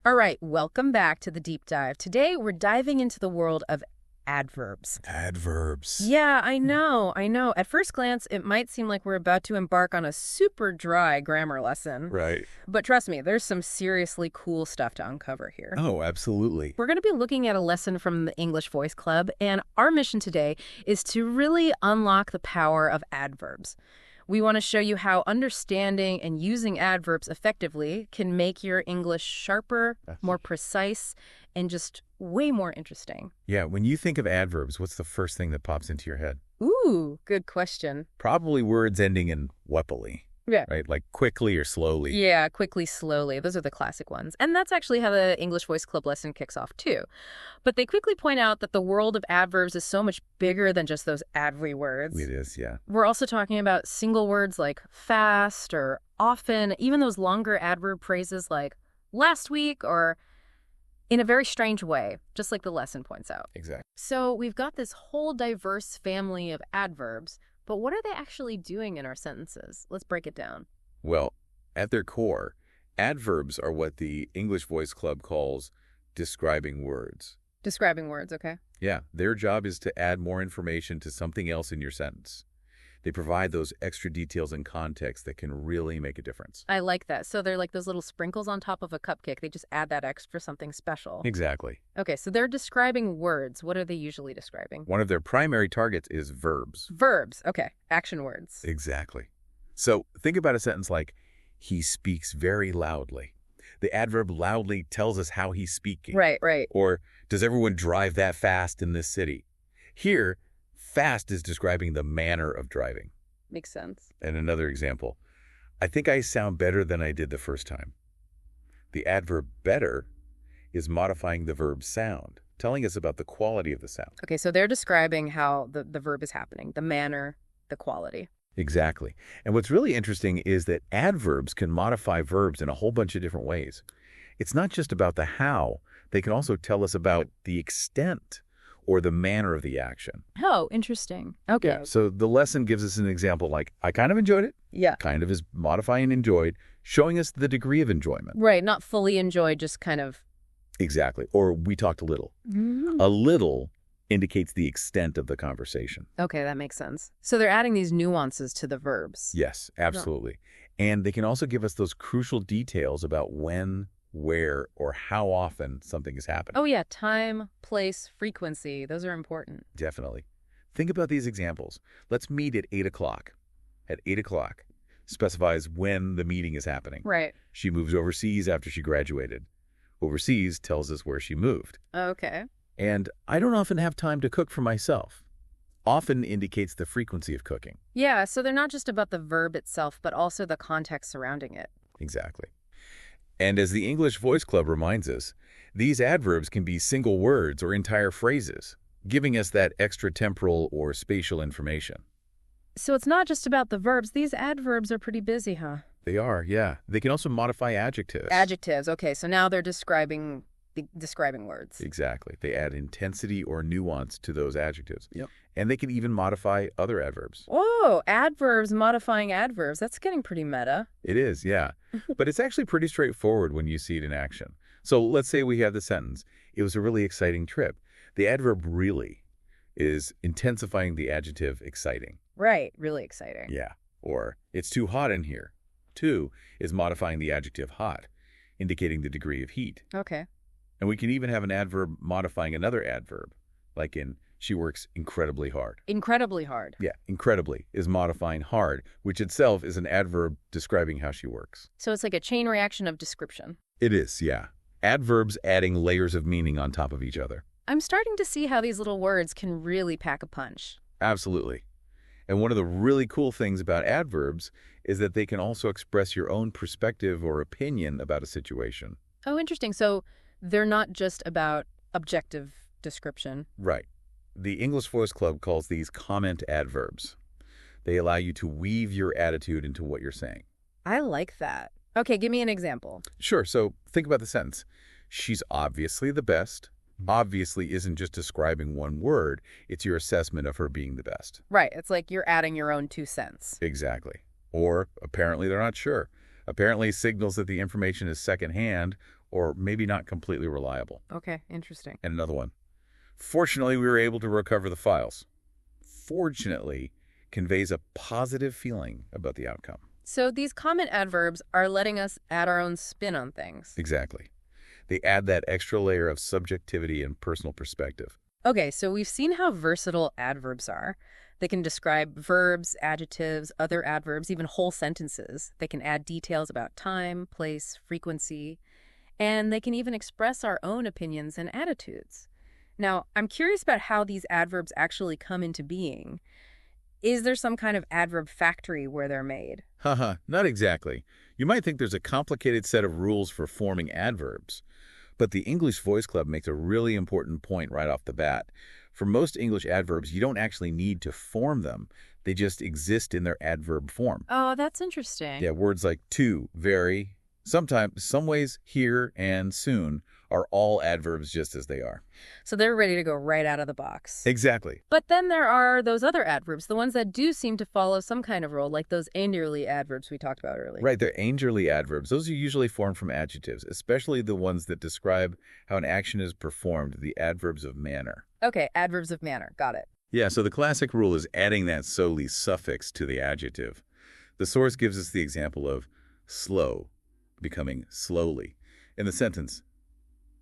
All right, welcome back to the deep dive. Today, we're diving into the world of adverbs. Adverbs. Yeah, I know. At first glance, it might seem like we're about to embark on a super dry grammar lesson. Right. But trust me, there's some seriously cool stuff to uncover here. Oh, absolutely. We're going to be looking at a lesson from the English Voice Club, and our mission today is to really unlock the power of adverbs. We want to show you how understanding and using adverbs effectively can make your English sharper, more precise, and just way more interesting. Yeah, when you think of adverbs, what's the first thing that pops into your head? Ooh, good question. Probably words ending in weppily. Yeah. Right? Like quickly or slowly. Yeah, quickly, slowly. Those are the classic ones. And that's actually how the English Voice Club lesson kicks off, too. But they quickly point out that the world of adverbs is so much bigger than just those advery words. It is, yeah. We're also talking about single words like fast or often, even those longer adverb phrases like last week or in a very strange way, just like the lesson points out. Exactly. So we've got this whole diverse family of adverbs, but what are they actually doing in our sentences? Let's break it down. Well, at their core, adverbs are what the English Voice Club calls describing words. Describing words, okay? Yeah, their job is to add more information to something else in your sentence. They provide those extra details and context that can really make a difference. I like that. So they're like those little sprinkles on top of a cupcake. They just add that extra something special. Exactly. Okay, so they're describing words. What are they usually describing? One of their primary targets is verbs. Verbs. Okay, action words. Exactly. So think about a sentence like, he speaks very loudly. The adverb loudly tells us how he's speaking. Right. Or, does everyone drive that fast in this city? Here, fast is describing the manner of driving. Makes sense. And another example, I think I sound better than I did the first time. The adverb better is modifying the verb sound, telling us about the quality of the sound. Okay, so they're describing how the verb is happening, the manner, the quality. Exactly. And what's really interesting is that adverbs can modify verbs in a whole bunch of different ways. It's not just about the how. They can also tell us about the extent or the manner of the action. Oh, interesting. Okay. So the lesson gives us an example like, I kind of enjoyed it. Yeah. Kind of is modifying enjoyed, showing us the degree of enjoyment. Right, not fully enjoyed, just kind of. Exactly. Or we talked a little. Mm-hmm. A little indicates the extent of the conversation. Okay, that makes sense. So they're adding these nuances to the verbs. Yes, absolutely. And they can also give us those crucial details about when, where, or how often something is happening. Oh yeah, time, place, frequency. Those are important. Definitely. Think about these examples. Let's meet at 8 o'clock. At 8 o'clock specifies when the meeting is happening. Right. She moves overseas after she graduated. Overseas tells us where she moved. Okay. And I don't often have time to cook for myself. Often indicates the frequency of cooking. Yeah, so they're not just about the verb itself, but also the context surrounding it. Exactly. And as the English Voice Club reminds us, these adverbs can be single words or entire phrases, giving us that extra temporal or spatial information. So it's not just about the verbs. These adverbs are pretty busy, huh? They are, yeah. They can also modify adjectives. Adjectives. Okay, so now they're describing words. Exactly. They add intensity or nuance to those adjectives. Yep. And they can even modify other adverbs. Whoa, adverbs modifying adverbs. That's getting pretty meta. It is, yeah. But it's actually pretty straightforward when you see it in action. So let's say we have the sentence, it was a really exciting trip. The adverb really is intensifying the adjective exciting. Right, really exciting. Yeah. Or it's too hot in here. Too is modifying the adjective hot, indicating the degree of heat. Okay. And we can even have an adverb modifying another adverb, like in she works incredibly hard. Incredibly hard. Yeah, incredibly is modifying hard, which itself is an adverb describing how she works. So it's like a chain reaction of description. It is, yeah. Adverbs adding layers of meaning on top of each other. I'm starting to see how these little words can really pack a punch. Absolutely. And one of the really cool things about adverbs is that they can also express your own perspective or opinion about a situation. Oh, interesting. So they're not just about objective description. Right. The English Voice Club calls these comment adverbs. They allow you to weave your attitude into what you're saying. I like that. Okay, give me an example. Sure. So think about the sentence. She's obviously the best. Obviously isn't just describing one word. It's your assessment of her being the best. Right. It's like you're adding your own 2 cents. Exactly. Or apparently they're not sure. Apparently signals that the information is secondhand or maybe not completely reliable. Okay, interesting. And another one. Fortunately, we were able to recover the files. Fortunately conveys a positive feeling about the outcome. So these common adverbs are letting us add our own spin on things. Exactly. They add that extra layer of subjectivity and personal perspective. Okay, so we've seen how versatile adverbs are. They can describe verbs, adjectives, other adverbs, even whole sentences. They can add details about time, place, frequency, and they can even express our own opinions and attitudes. Now, I'm curious about how these adverbs actually come into being. Is there some kind of adverb factory where they're made? Haha, not exactly. You might think there's a complicated set of rules for forming adverbs, but the English Voice Club makes a really important point right off the bat. For most English adverbs, you don't actually need to form them. They just exist in their adverb form. Oh, that's interesting. Yeah, words like to, very, sometimes, some ways, here, and soon are all adverbs just as they are. So they're ready to go right out of the box. Exactly. But then there are those other adverbs, the ones that do seem to follow some kind of rule, like those angularly adverbs we talked about earlier. Right, they're angularly adverbs. Those are usually formed from adjectives, especially the ones that describe how an action is performed, the adverbs of manner. Okay, adverbs of manner. Got it. Yeah, so the classic rule is adding that solely suffix to the adjective. The source gives us the example of slow becoming slowly. In the sentence,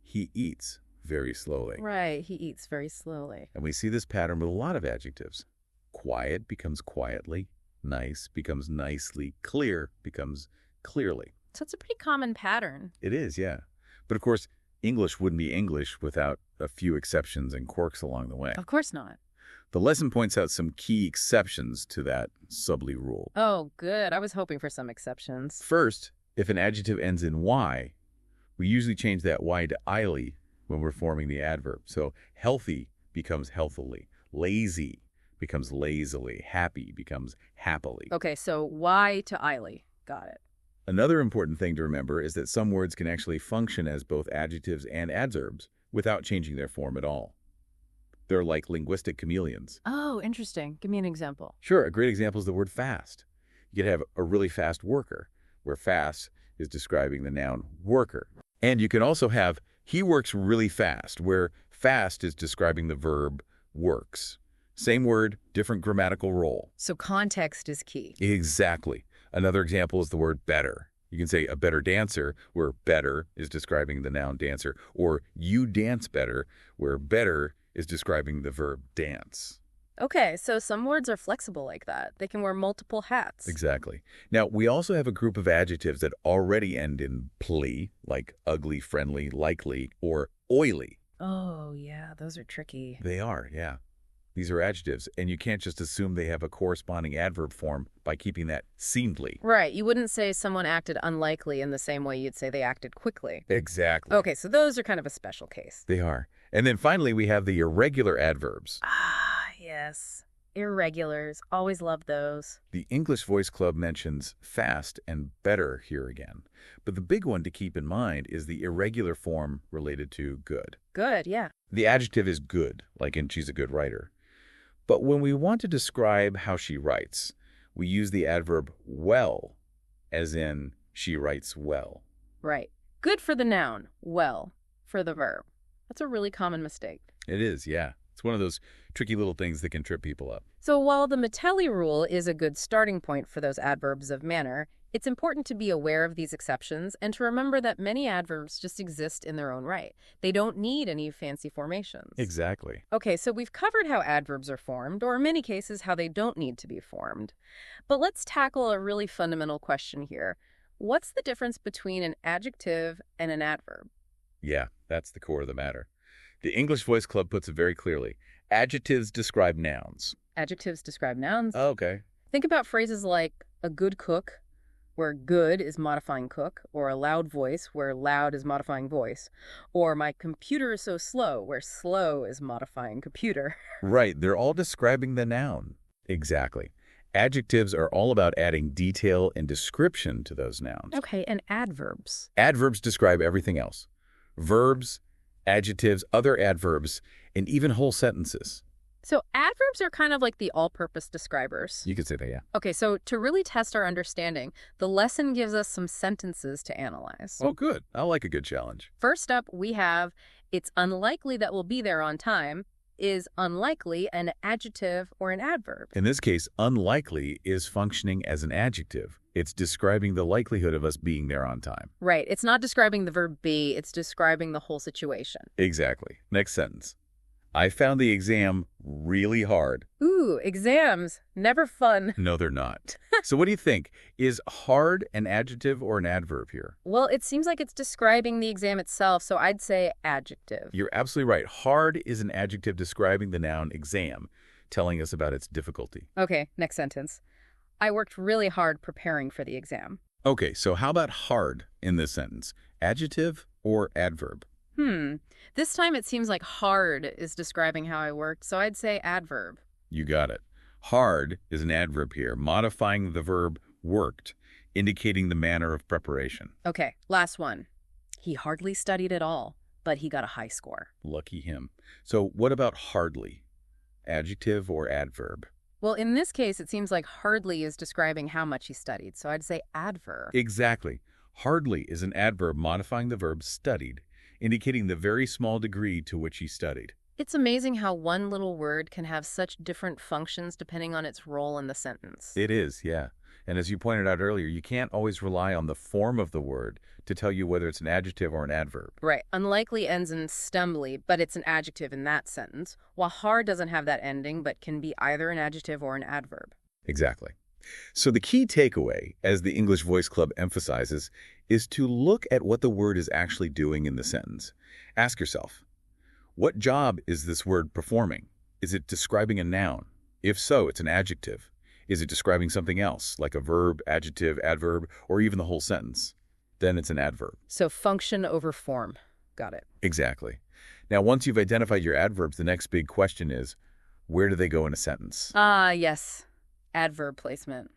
he eats very slowly. Right, he eats very slowly. And we see this pattern with a lot of adjectives. Quiet becomes quietly, nice becomes nicely, clear becomes clearly. So it's a pretty common pattern. It is, yeah. But of course, English wouldn't be English without a few exceptions and quirks along the way. Of course not. The lesson points out some key exceptions to that subtly rule. Oh, good. I was hoping for some exceptions. First, if an adjective ends in y, we usually change that y to "ily" when we're forming the adverb. So healthy becomes healthily, lazy becomes lazily, happy becomes happily. Okay, so Y to Iley. Got it. Another important thing to remember is that some words can actually function as both adjectives and adverbs without changing their form at all. They're like linguistic chameleons. Oh, interesting. Give me an example. Sure, a great example is the word fast. You could have a really fast worker, where fast is describing the noun worker. And you can also have he works really fast, where fast is describing the verb works. Same word, different grammatical role. So context is key. Exactly. Another example is the word better. You can say a better dancer, where better is describing the noun dancer, or you dance better, where better is describing the verb dance. Okay, so some words are flexible like that. They can wear multiple hats. Exactly. Now, we also have a group of adjectives that already end in "ply," like ugly, friendly, likely, or oily. Oh, yeah, those are tricky. They are, yeah. These are adjectives, and you can't just assume they have a corresponding adverb form by keeping that seemedly. Right, you wouldn't say someone acted unlikely in the same way you'd say they acted quickly. Exactly. Okay, so those are kind of a special case. They are. And then finally, we have the irregular adverbs. Ah, yes. Irregulars. Always love those. The English Voice Club mentions fast and better here again. But the big one to keep in mind is the irregular form related to good. Good, yeah. The adjective is good, like in she's a good writer. But when we want to describe how she writes, we use the adverb well, as in she writes well. Right. Good for the noun, well for the verb. That's a really common mistake. It is, yeah. It's one of those tricky little things that can trip people up. So while the Metelli rule is a good starting point for those adverbs of manner, it's important to be aware of these exceptions and to remember that many adverbs just exist in their own right. They don't need any fancy formations. Exactly. Okay, so we've covered how adverbs are formed, or in many cases how they don't need to be formed. But let's tackle a really fundamental question here. What's the difference between an adjective and an adverb? Yeah, that's the core of the matter. The English Voice Club puts it very clearly. Adjectives describe nouns. Adjectives describe nouns. Oh, okay. Think about phrases like a good cook, where good is modifying cook, or a loud voice, where loud is modifying voice, or my computer is so slow, where slow is modifying computer. Right, they're all describing the noun. Exactly. Adjectives are all about adding detail and description to those nouns. Okay, and adverbs? Adverbs describe everything else. Verbs, adjectives, other adverbs, and even whole sentences. So adverbs are kind of like the all-purpose describers. You could say that, yeah. Okay, so to really test our understanding, the lesson gives us some sentences to analyze. Oh, good. I like a good challenge. First up, we have, it's unlikely that we'll be there on time. Is unlikely an adjective or an adverb? In this case, unlikely is functioning as an adjective. It's describing the likelihood of us being there on time. Right. It's not describing the verb be, it's describing the whole situation. Exactly. Next sentence. I found the exam really hard. Ooh, exams. Never fun. No, they're not. So what do you think? Is hard an adjective or an adverb here? Well, it seems like it's describing the exam itself, so I'd say adjective. You're absolutely right. Hard is an adjective describing the noun exam, telling us about its difficulty. Okay, next sentence. I worked really hard preparing for the exam. Okay, so how about hard in this sentence? Adjective or adverb? This time it seems like hard is describing how I worked, so I'd say adverb. You got it. Hard is an adverb here, modifying the verb worked, indicating the manner of preparation. Okay, last one. He hardly studied at all, but he got a high score. Lucky him. So what about hardly? Adjective or adverb? Well, in this case, it seems like hardly is describing how much he studied, so I'd say adverb. Exactly. Hardly is an adverb modifying the verb studied, indicating the very small degree to which he studied. It's amazing how one little word can have such different functions depending on its role in the sentence. It is, yeah. And as you pointed out earlier, you can't always rely on the form of the word to tell you whether it's an adjective or an adverb. Right. Unlikely ends in stemly, but it's an adjective in that sentence, while hard doesn't have that ending, but can be either an adjective or an adverb. Exactly. So the key takeaway, as the English Voice Club emphasizes, is to look at what the word is actually doing in the sentence. Ask yourself, what job is this word performing? Is it describing a noun? If so, it's an adjective. Is it describing something else, like a verb, adjective, adverb, or even the whole sentence? Then it's an adverb. So function over form. Got it. Exactly. Now, once you've identified your adverbs, the next big question is, where do they go in a sentence? Yes. Adverb placement.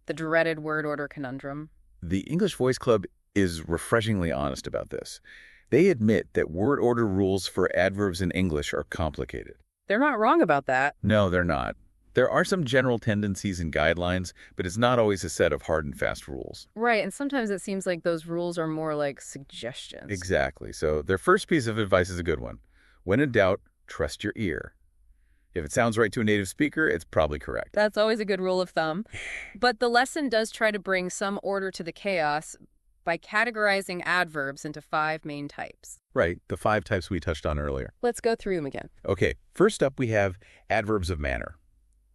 The dreaded word order conundrum. The English Voice Club is refreshingly honest about this. They admit that word order rules for adverbs in English are complicated. They're not wrong about that. No, they're not. There are some general tendencies and guidelines, but it's not always a set of hard and fast rules. Right, and sometimes it seems like those rules are more like suggestions. Exactly. So their first piece of advice is a good one. When in doubt, trust your ear. If it sounds right to a native speaker, it's probably correct. That's always a good rule of thumb. But the lesson does try to bring some order to the chaos by categorizing adverbs into 5 main types. Right, the 5 types we touched on earlier. Let's go through them again. Okay, first up we have adverbs of manner.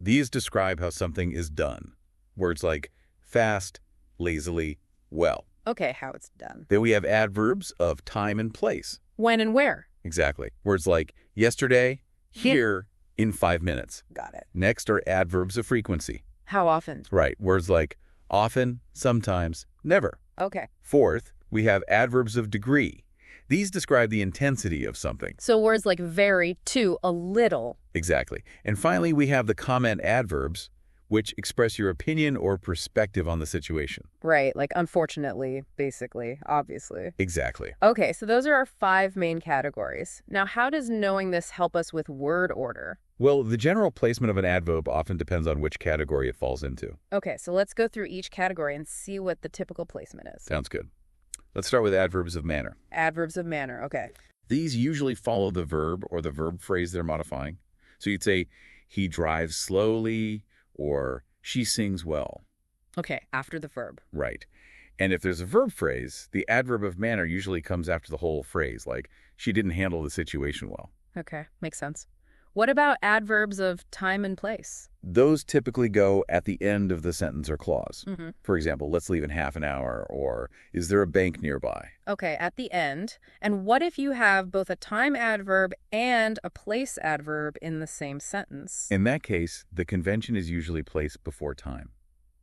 These describe how something is done. Words like fast, lazily, well. Okay, how it's done. Then we have adverbs of time and place. When and where. Exactly. Words like yesterday, here, in 5 minutes. Got it. Next are adverbs of frequency. How often? Right. Words like often, sometimes, never. Okay. Fourth, we have adverbs of degree. These describe the intensity of something. So words like very to a little. Exactly. And finally, we have the comment adverbs, which express your opinion or perspective on the situation. Right, like unfortunately, basically, obviously. Exactly. Okay, so those are our 5 main categories. Now, how does knowing this help us with word order? Well, the general placement of an adverb often depends on which category it falls into. Okay, so let's go through each category and see what the typical placement is. Sounds good. Let's start with adverbs of manner. Adverbs of manner, okay. These usually follow the verb or the verb phrase they're modifying. So you'd say, he drives slowly, or she sings well. Okay, after the verb. Right. And if there's a verb phrase, the adverb of manner usually comes after the whole phrase, like, she didn't handle the situation well. Okay, makes sense. What about adverbs of time and place? Those typically go at the end of the sentence or clause. Mm-hmm. For example, let's leave in half an hour, or is there a bank nearby? Okay, at the end. And what if you have both a time adverb and a place adverb in the same sentence? In that case, the convention is usually placed before time.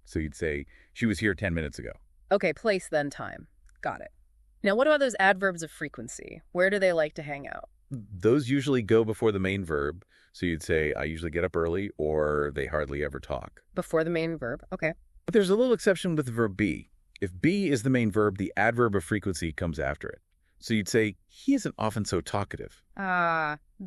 So you'd say, she was here 10 minutes ago. Okay, place then time. Got it. Now, what about those adverbs of frequency? Where do they like to hang out? Those usually go before the main verb. So you'd say, I usually get up early, or they hardly ever talk. Before the main verb, okay. But there's a little exception with the verb be. If be is the main verb, the adverb of frequency comes after it. So you'd say, he isn't often so talkative.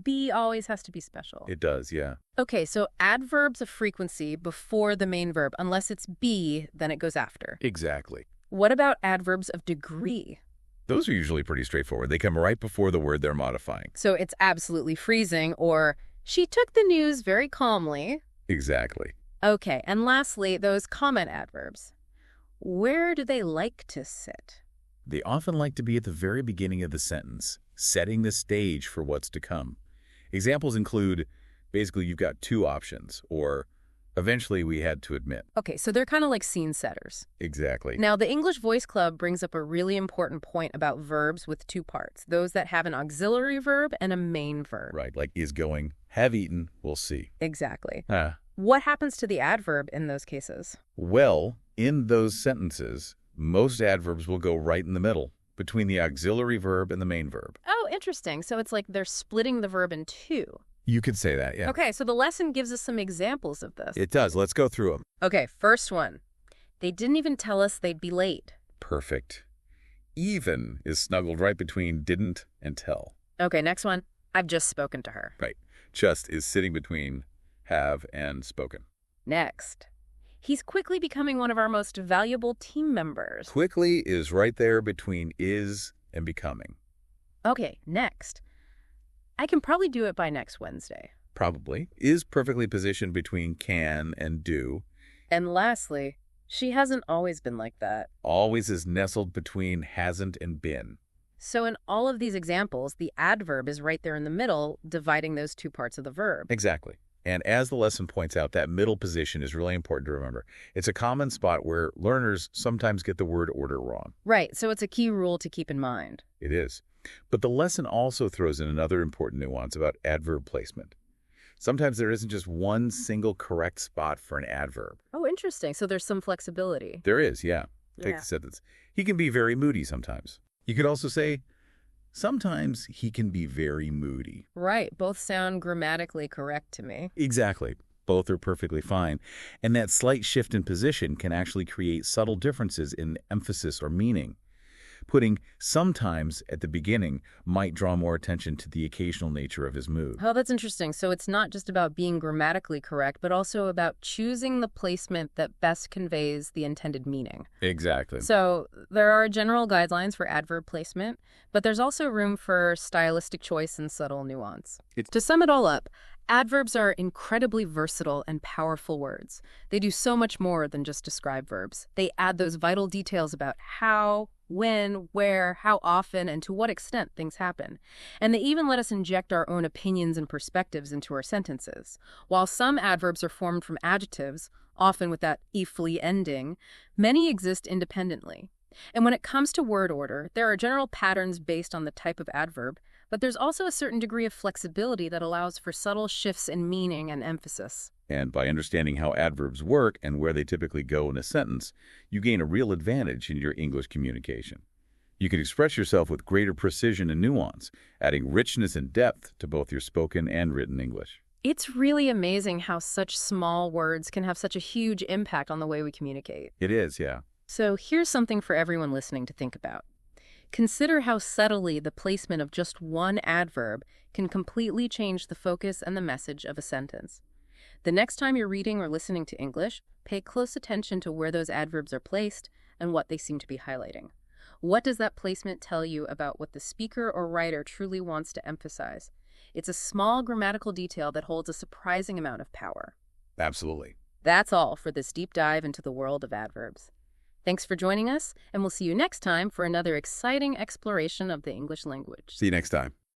Be always has to be special. It does, yeah. Okay, so adverbs of frequency before the main verb. Unless it's be, then it goes after. Exactly. What about adverbs of degree? Those are usually pretty straightforward. They come right before the word they're modifying. So it's absolutely freezing, or she took the news very calmly. Exactly. Okay, and lastly, those comment adverbs. Where do they like to sit? They often like to be at the very beginning of the sentence, setting the stage for what's to come. Examples include, basically, you've got two options, or eventually we had to admit. Okay, so they're kind of like scene setters. Exactly. Now, the English Voice Club brings up a really important point about verbs with two parts, those that have an auxiliary verb and a main verb. Right, like is going, have eaten, we'll see. Exactly. Ah. What happens to the adverb in those cases? Well, in those sentences, most adverbs will go right in the middle, between the auxiliary verb and the main verb. Oh, interesting. So it's like they're splitting the verb in two. You could say that, yeah. Okay, so the lesson gives us some examples of this. It does. Let's go through them. Okay, first one. They didn't even tell us they'd be late. Perfect. Even is snuggled right between didn't and tell. Okay, next one. I've just spoken to her. Right. Just is sitting between have and spoken. Next. He's quickly becoming one of our most valuable team members. Quickly is right there between is and becoming. Okay, next. I can probably do it by next Wednesday. Probably. Is perfectly positioned between can and do. And lastly, she hasn't always been like that. Always is nestled between hasn't and been. So in all of these examples, the adverb is right there in the middle, dividing those two parts of the verb. Exactly. And as the lesson points out, that middle position is really important to remember. It's a common spot where learners sometimes get the word order wrong. Right, so it's a key rule to keep in mind. It is. But the lesson also throws in another important nuance about adverb placement. Sometimes there isn't just one single correct spot for an adverb. Oh, interesting. So there's some flexibility. There is, yeah. Take Yeah. the sentence. He can be very moody sometimes. You could also say, sometimes he can be very moody. Right, both sound grammatically correct to me. Exactly. Both are perfectly fine. And that slight shift in position can actually create subtle differences in emphasis or meaning. Putting sometimes at the beginning might draw more attention to the occasional nature of his mood. Oh, that's interesting. So it's not just about being grammatically correct, but also about choosing the placement that best conveys the intended meaning. Exactly. So there are general guidelines for adverb placement, but there's also room for stylistic choice and subtle nuance. To sum it all up, adverbs are incredibly versatile and powerful words. They do so much more than just describe verbs. They add those vital details about how, when, where, how often, and to what extent things happen. And they even let us inject our own opinions and perspectives into our sentences. While some adverbs are formed from adjectives, often with that ifly ending, many exist independently. And when it comes to word order, there are general patterns based on the type of adverb, but there's also a certain degree of flexibility that allows for subtle shifts in meaning and emphasis. And by understanding how adverbs work and where they typically go in a sentence, you gain a real advantage in your English communication. You can express yourself with greater precision and nuance, adding richness and depth to both your spoken and written English. It's really amazing how such small words can have such a huge impact on the way we communicate. It is, yeah. So here's something for everyone listening to think about. Consider how subtly the placement of just one adverb can completely change the focus and the message of a sentence. The next time you're reading or listening to English, pay close attention to where those adverbs are placed and what they seem to be highlighting. What does that placement tell you about what the speaker or writer truly wants to emphasize? It's a small grammatical detail that holds a surprising amount of power. Absolutely. That's all for this deep dive into the world of adverbs. Thanks for joining us, and we'll see you next time for another exciting exploration of the English language. See you next time.